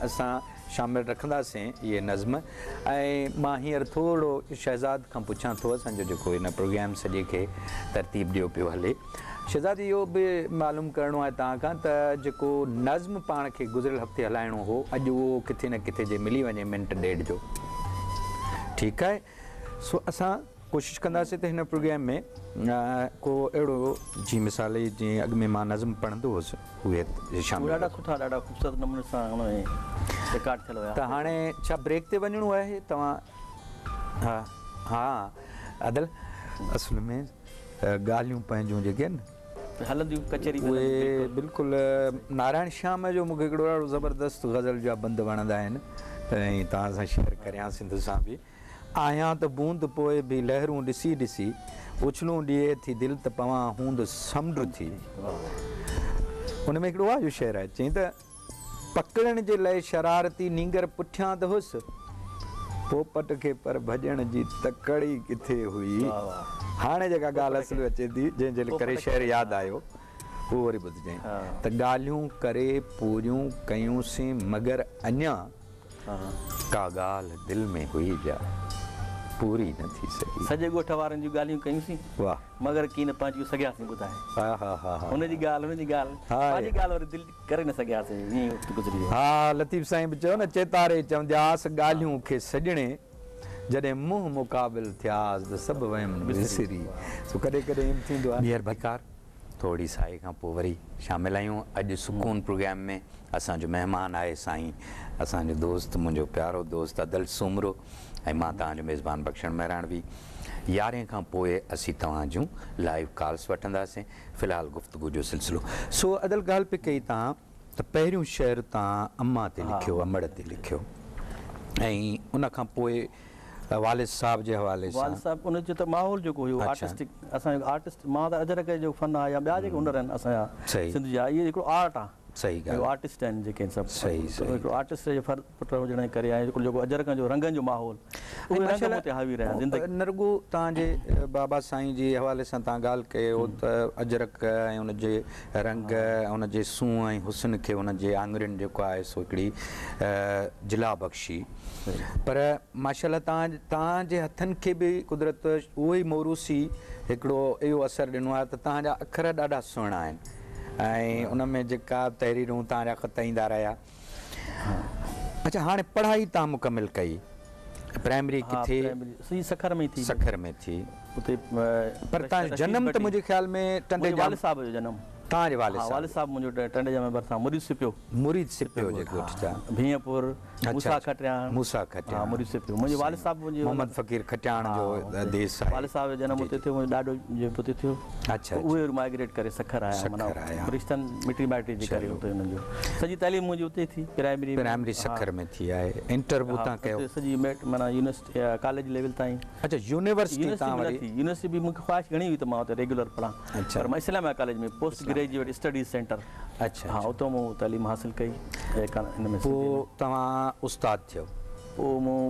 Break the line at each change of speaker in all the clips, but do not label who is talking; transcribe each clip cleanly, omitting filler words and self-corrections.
असां शामिल रखंदासीं ये नज़्म ऐं मां हींअर थोरो शहज़ाद खां पुछां थो असांजो जेको हिन प्रोग्राम सॼे खे तरतीब ॾियो पियो हले शहज़ाद इहो बि मालूम करिणो आहे तव्हां खां त जेको नज़्म पाण खे गुज़िरियल हफ़्ते हलाइणो हो अॼु उहो किथे न किथे जे मिली वञे मिंट ॾेढ जो ठीकु आहे सो असां कोशिशि कंदासीं त हिन प्रोग्राम में को अहिड़ो जी मिसाल जीअं अॻु में मां नज़्म पढ़ंदो हुउसि उहे शामिल
ॾाढा सुठा ॾाढा ख़ूबसूरत नमूने सां रिकॉर्ड थियल हुया।
त हाणे छा ब्रेक ते वञिणो आहे तव्हां हा हा अदल असुल में ॻाल्हियूं पंहिंजूं जेके आहिनि
हलंदियूं कचहरी
उहे बिल्कुलु नारायण श्याम जो मूंखे हिकिड़ो ॾाढो ज़बरदस्त गज़ल जा बंद वणंदा आहिनि ऐं तव्हां सां शेयर करियां सिंध सां बि आहियां त बूंद पोइ बि लहरूं ॾिसी ॾिसी उछलूं ॾिए थी दिलि त पवां हूंद समुंड थी हुन में हिकिड़ो आहे जो शेर आहे चई त पकड़ण जे लाइ शरारती नींगर पुठियां त हुअसि पोपट खे पर भॼण जी तकड़ी किथे हुई हाणे जेका ॻाल्हि असुल अचे थी जंहिंजे करे शेर यादि आयो उहो वरी ॿुधिजांइ त ॻाल्हियूं करे पूरियूं कयूंसीं मगर अञा का ॻाल्हि दिलि में हुई जा पूरी न थी सघी
सॼे ॻोठ वारनि जूं ॻाल्हियूं कयूंसीं
वाह
मगर कीअं न पंहिंजूं सघियासीं ॿुधाए
हा हा हा हा
हुनजी ॻाल्हि हुनजी ॻाल्हि पंहिंजी ॻाल्हि वरी दिलि करे न सघियासीं ईअं वक़्तु गुज़री वियो।
हा लतीफ़ साईं बि चयो न चेतारे चवंदासीं ॻाल्हियूं खे सॼणे जॾहिं मुंहुं मुक़ाबिल थियासीं त सभु वयमि विसरी सो कॾहिं कॾहिं ईअं थींदो आहे ॿीहर बकार थोरी साई खां पोइ वरी शामिल आहियूं अॼु सुकून प्रोग्राम में असांजो महिमान आहे साईं असांजो दोस्त मुंहिंजो प्यारो दोस्त अदल सुमरो ऐं मां तव्हांजो मेज़बान बख़्शण महिराणवी 11 खां पोइ असीं तव्हां जूं लाइव कॉल्स वठंदासीं फ़िलहालु गुफ़्तगू जो सिलसिलो सो अदल ॻाल्हि पे कई तव्हां त पहिरियों शेर तव्हां अम्मा ते लिखियो अमड़ ते लिखियो ऐं उन खां पोइ वालिद साहब जे हवाले सां
वालिद साहब उनजो त माहौल जेको हुयो आर्टिस्टिक असांजो आर्टिस्ट मां त अजरक जो फ़न आहे या ॿिया जेके हुनर आहिनि असांजा सिंध जा इहे हिकिड़ो आर्ट आहे
सही ॻाल्हि
आर्टिस्ट आहिनि जेके सभु
सही
हिकिड़ो आर्टिस्ट जो पुट हुजण जे करे आहे जेको अजरक जो रंगनि जो माहौल उहे रंग ते हावी रहिया ज़िंदगी
नरगो तव्हांजे बाबा साईं जे हवाले सां तव्हां ॻाल्हि कयो त अजरक ऐं उनजे रंग ऐं उनजे सूंहं ऐं हुस्न खे उनजे आङुरियुनि जेको आहे सो हिकिड़ी जिला बख़्शी पर माशाल्लाह तव्हांजे हथनि खे बि कुदरत उहो ई मोरूसी हिकिड़ो इहो असरु ॾिनो आहे त तव्हांजा अखर ॾाढा सुहिणा आहिनि ऐं उन में जेका तहरीरूं तव्हांजा ख़त ईंदा रहिया अच्छा हाणे पढ़ाई तव्हां मुकमिल कई प्राइमरी किथे सखर में थी
उते
पर तव्हांजो जनम त मुंहिंजे ख़्याल में टंडे
वालिद साहब जो जनम
तव्हांजे वालिद
साहब मुंहिंजो टंडे में भरिसां मुरीद सिपियो
जे ॻोठ जा
भीअपुर मूसा खटियाण मुरीद सिपियो मुंहिंजे वालिद साहब
मोहम्मद फ़कीर खटियाण जो देश आहे
वालिद साहब जो जनम उते थियो मुंहिंजो ॾाढो जे पुते थियो
अच्छा
उहे माइग्रेट करे सखर आया माना रिश्तनि मिटी माइटी जे करे उते हुननि जो सॼी तालीम मुंहिंजी उते थी प्राइमरी
सखर में थी आहे इंटर बि उतां कयो
सॼी माना यूनिवर्सिटी कॉलेज लेवल ताईं
अच्छा
यूनिवर्सिटी बि मूंखे ख़्वाहिश घणी हुई त मां उते रेगुलर पढ़ां पर मां इस्लामिया कॉलेज में पोस्ट ग्रेजुएट स्टडीज़ सेंटर
अच्छा
हाँ उतो मूं तालीम हासिल कई हिन में
पोइ तव्हां उस्ताद थियो
पोइ मूं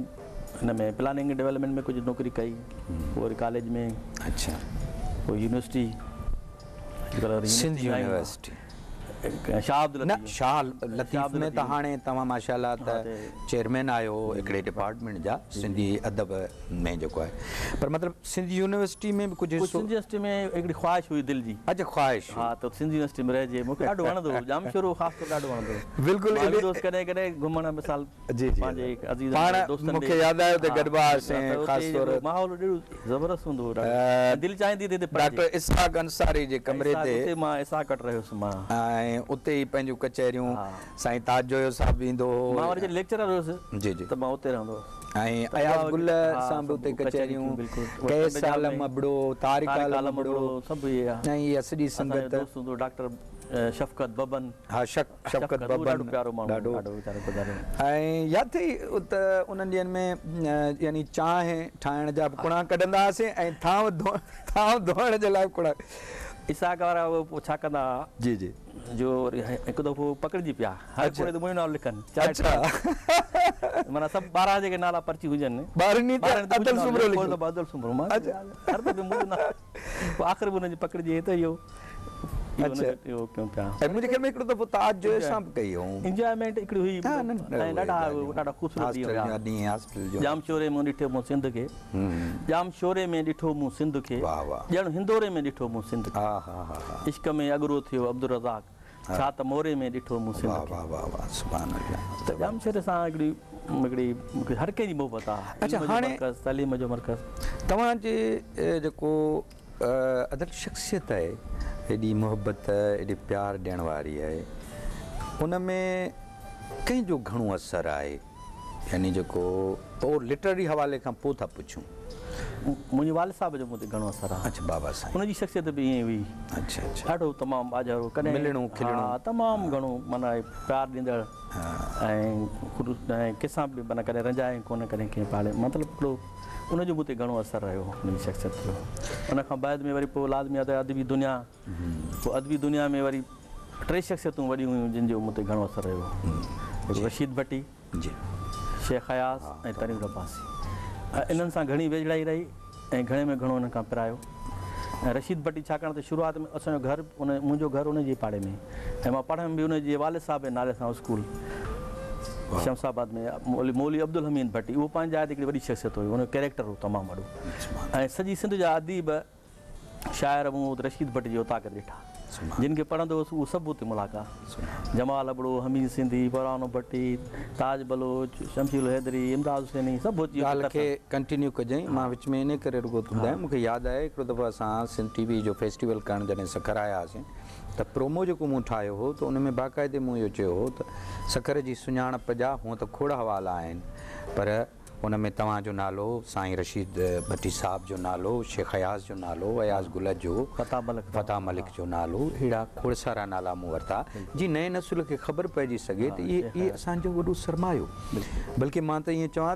हिन में प्लानिंग डेवलपमेंट में कुझु नौकिरी कई पोइ वरी कॉलेज में
अच्छा
पोइ यूनिवर्सिटी
सिंध यूनिवर्सिटी शाह लतीफ़ में त हाणे तव्हां माशाल्लाह त चेयरमैन आहियो हिकिड़े डिपार्टमेंट जा सिंधी अदब में जेको आहे पर मतिलबु सिंध यूनिवर्सिटी में बि कुझु
सिंध यूनिवर्सिटी में हिकिड़ी ख़्वाहिश हुई दिलि जी
अच्छा ख़्वाहिश
हा त सिंध यूनिवर्सिटी में रहिजे मूंखे ॾाढो वणंदो हो जाम शुरू ख़ासि तौरु ॾाढो वणंदो हो
बिल्कुलु
दोस्त कॾहिं कॾहिं घुमण मिसाल
जी
पंहिंजे अज़ीज़
दोस्तनि मूंखे यादि आयो त गॾु हुआसीं ख़ासि तौरु
माहौल ॾाढो ज़बरदस्त हूंदो हो दिलि चाहींदी हुई
डॉक्टर इसाक अंसारी जे कमरे ते
मां इसाक वटि रहियुसि मां
ऐं उते ई पंहिंजूं कचहरियूं साईं ताजो साहब ईंदो हो
मां वरी लेक्चरर हुयुसि
जी जी
त मां उते रहंदो हुयुसि
ऐं अयाज़ गुल सां बि उते कचहरियूं कैस आलम अबड़ो तारिक आलम अबड़ो
सभु इहे
ऐं इहा सॼी संगत
दोस्त हूंदो डॉक्टर शफ़क़त बबन
हा शफ़क़त बबन
ॾाढो प्यारो माण्हू
ॾाढो
वीचारो गुज़ारियो
ऐं यादि अथई त उन्हनि ॾींहंनि में यानी चांहि ठाहिण जा कुणा कढंदा हुआसीं ऐं थांव धोइण जे लाइ कुणा
इसाक वारा उहो छा कंदा
जी जी
जो हिकु दफ़ो पकड़िजी पिया हर कोई त मुंहिंजो नालो लिखनि माना सभु 12 जेके नाला पर्ची हुजनि आख़िर बि हुनजी पकड़िजी त इहो इहो कयूं पिया।
ऐं मुंहिंजे ख़्याल में हिकिड़ो दफ़ो ताज जो असां बि कई हुयूं।
इंजॉयमेंट हिकिड़ी हुई ऐं ॾाढा ख़ूबसूरत ॾींहं जाम शोरे में ॾिठो मूं सिंध खे, जाम शोरे में ॾिठो मूं सिंध खे, ॼण हिंदोरे में ॾिठो मूं सिंध खे। इश्क में अगरो थियो अब्दुल रज़ाक, छा त मोरे में ॾिठो मूं सिंध खे। त जाम शोरे सां हिकिड़ी हर कंहिंजी मोहबत आहे।
अच्छा, हाणे
तालीम जो मर्कज़
तव्हांजे जेको अदल शख़्सियत आहे, हेॾी मोहबत हेॾी प्यार ॾियण वारी आहे, उन में कंहिंजो घणो असरु आहे? यानी जेको पोइ लिटरेरी हवाले खां पोइ था पुछूं।
मुंहिंजे वालिद साहिब जो मूं ते घणो असरु आहे।
अच्छा, बाबा साईं
हुनजी शख़्सियत बि ईअं हुई।
अच्छा अच्छा,
ॾाढो तमामु बाजारो, कॾहिं
मिलणो खिलणो,
तमामु घणो माना प्यार ॾींदड़ ऐं कंहिंसां बि माना कॾहिं रंजाए कोन, कॾहिं कंहिं पाड़े, मतिलबु हिकिड़ो उनजो मूं ते घणो असरु रहियो हुनजी शख़्सियत जो। उन खां बाद में वरी पोइ लाज़मी आहे त अदबी दुनिया, पोइ अदबी दुनिया में वरी टे शख़्सियतूं वॾियूं हुयूं जिन जो मूं ते घणो असरु रहियो। हिकिड़ो रशीद भट्टी, शेख हयास ऐं तरीम अब्बासी। इन्हनि सां घणी वेझड़ाई रही ऐं घणे में घणो हिन खां पिरायो। ऐं रशीद भट्टी छाकाणि त शुरूआति में असांजो घरु मुंहिंजो घरु उनजे पाड़े में, ऐं मां पढ़ण बि उनजे वालिद साहिब जे नाले सां स्कूल शमसाबाद में। मौली अब्दुल हमीद भट्टी, उहो पंहिंजी जाइ ते हिकिड़ी वॾी शख़्सियत हुई, हुनजो कैरेक्टर हो तमामु वॾो। ऐं सॼी सिंध जा अदीब शाइर मूं रशीद भट्टी जी ताक़त ॾिठा, जिन खे पढ़ंदो हुउसि उहो सभु हुते मुलाक़ात। जमाल अबड़ो, हमीद सिंधी, बरानो भट्टी, ताज बलोच, शमशील हैदरी, इमदाद हुसैनी, सभु
ॻाल्हि खे कंटिन्यू कजांइ। मां विच में इन करे रुगो ॿुधायां, मूंखे यादि आहे हिकिड़ो दफ़ो असां सिंध टीवी जो फेस्टिवल करणु जॾहिं सखर आया हुआसीं, त प्रोमो जेको मूं ठाहियो हो त उन में बाक़ाइदे मूं इहो चयो हो त सखर जी सुञाणप जा हूअं त खोड़ हवाला आहिनि, पर उन में तव्हांजो नालो, साईं रशीद भट्टी साहिब जो नालो, शेख हयास जो नालो, अयाज़ गुल जो, फता मलिक जो नालो, अहिड़ा खोड़ सारा नाला मूं वरिता जी नए नसुल खे ख़बर पइजी सघे त इहे असांजो वॾो सरमायो। बल्कि मां त ईअं चवां